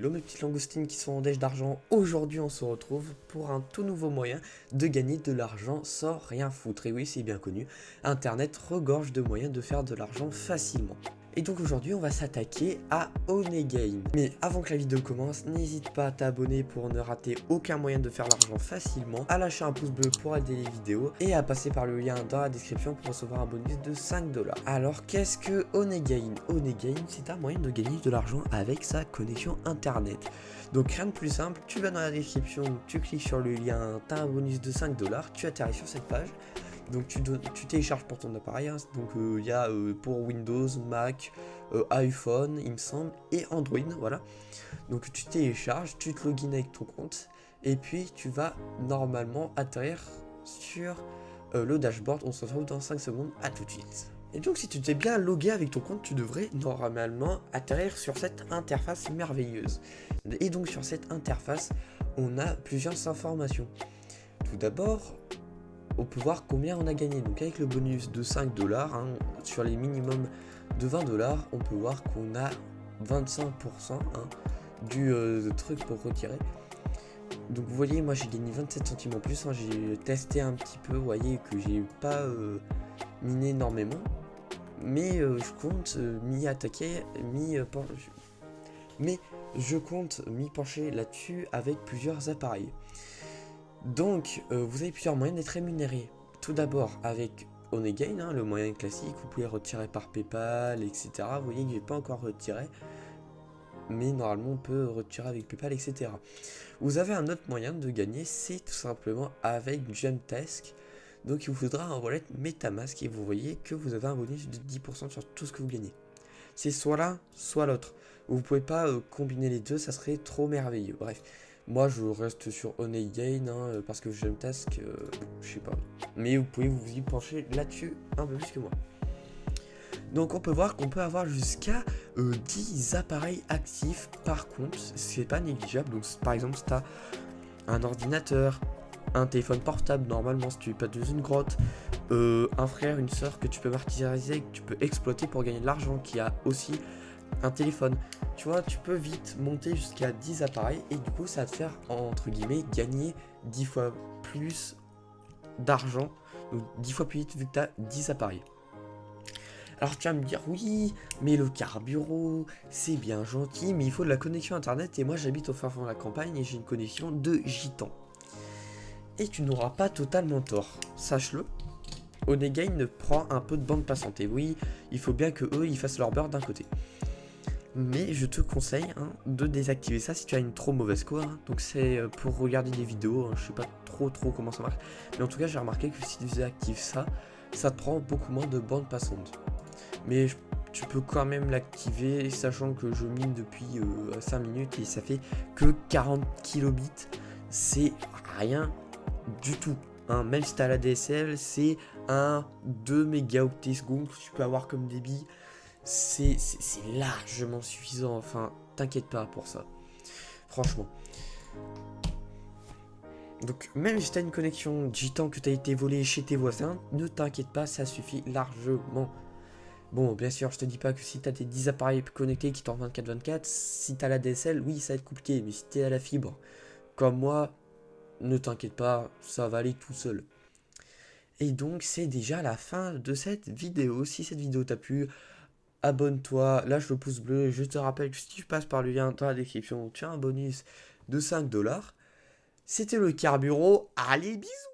Hello mes petites langoustines qui sont en déj d'argent. Aujourd'hui on se retrouve pour un tout nouveau moyen de gagner de l'argent sans rien foutre. Et oui, c'est bien connu, Internet regorge de moyens de faire de l'argent facilement. Et donc aujourd'hui on va s'attaquer à Honeygain. Mais avant que la vidéo commence, n'hésite pas à t'abonner pour ne rater aucun moyen de faire l'argent facilement, à lâcher un pouce bleu pour aider les vidéos et à passer par le lien dans la description pour recevoir un bonus de 5$. Alors qu'est-ce que Honeygain? Honeygain, c'est un moyen de gagner de l'argent avec sa connexion internet. Donc rien de plus simple, tu vas dans la description, tu cliques sur le lien, tu as un bonus de 5$, tu atterris sur cette page. Donc tu télécharges pour ton appareil, hein. Donc il y a pour Windows, Mac, iPhone il me semble, et Android, voilà. Donc tu télécharges, tu te login avec ton compte, et puis tu vas normalement atterrir sur le dashboard. On se retrouve dans 5 secondes, à tout de suite. Et donc si tu t'es bien logué avec ton compte, tu devrais normalement atterrir sur cette interface merveilleuse. Et donc sur cette interface, on a plusieurs informations. Tout d'abord, on peut voir combien on a gagné. Donc avec le bonus de 5$, hein, sur les minimums de 20$, on peut voir qu'on a 25% hein, du truc pour retirer. Donc vous voyez, moi j'ai gagné 27 centimes en plus, hein. J'ai testé un petit peu, vous voyez que j'ai pas miné énormément. Mais je compte m'y attaquer, mais je compte m'y pencher là-dessus avec plusieurs appareils. Donc, vous avez plusieurs moyens d'être rémunéré. Tout d'abord avec Honeygain, hein, le moyen classique, vous pouvez retirer par PayPal, etc. Vous voyez que je n'ai pas encore retiré, mais normalement on peut retirer avec PayPal, etc. Vous avez un autre moyen de gagner, c'est tout simplement avec Gemtask. Donc il vous faudra un wallet MetaMask et vous voyez que vous avez un bonus de 10% sur tout ce que vous gagnez. C'est soit l'un, soit l'autre. Vous ne pouvez pas combiner les deux, ça serait trop merveilleux. Bref. Moi je reste sur Honeygain hein, parce que Gemtask, je sais pas. Mais vous pouvez vous y pencher là-dessus un peu plus que moi. Donc on peut voir qu'on peut avoir jusqu'à 10 appareils actifs par compte. C'est pas négligeable. Donc par exemple si tu as un ordinateur, un téléphone portable normalement si tu es pas dans une grotte, un frère, une soeur que tu peux martyriser, que tu peux exploiter pour gagner de l'argent, qui a aussi un téléphone. Tu vois, tu peux vite monter jusqu'à 10 appareils et du coup ça va te faire entre guillemets gagner 10 fois plus d'argent, donc 10 fois plus vite vu que tu as 10 appareils. Alors tu vas me dire oui, mais le carburant c'est bien gentil, mais il faut de la connexion internet et moi j'habite au fin fond de la campagne et j'ai une connexion de gitan. Et tu n'auras pas totalement tort, sache-le. Honeygain prend un peu de bande passante et oui, il faut bien que eux ils fassent leur beurre d'un côté. Mais je te conseille hein, de désactiver ça si tu as une trop mauvaise co. Hein. Donc c'est pour regarder des vidéos, hein. Je sais pas trop comment ça marche. Mais en tout cas j'ai remarqué que si tu désactives ça, ça te prend beaucoup moins de bande passante. Mais tu peux quand même l'activer, sachant que je mine depuis 5 minutes et ça fait que 40 kilobits. C'est rien du tout. Hein. Même si tu as la DSL, c'est 2 mégaoctets secondes que tu peux avoir comme débit. C'est largement suffisant, enfin, t'inquiète pas pour ça. Franchement. Donc, même si t'as une connexion gitan que t'as été volé chez tes voisins, ne t'inquiète pas, ça suffit largement. Bon, bien sûr, je te dis pas que si t'as tes 10 appareils connectés qui tournent 24/24, si t'as la DSL, oui, ça va être compliqué. Mais si t'es à la fibre, comme moi, ne t'inquiète pas, ça va aller tout seul. Et donc, c'est déjà la fin de cette vidéo. Si cette vidéo t'a plu, abonne-toi, lâche le pouce bleu. Je te rappelle que si tu passes par le lien dans la description, tu as un bonus de 5$. C'était le carburant. Allez, bisous!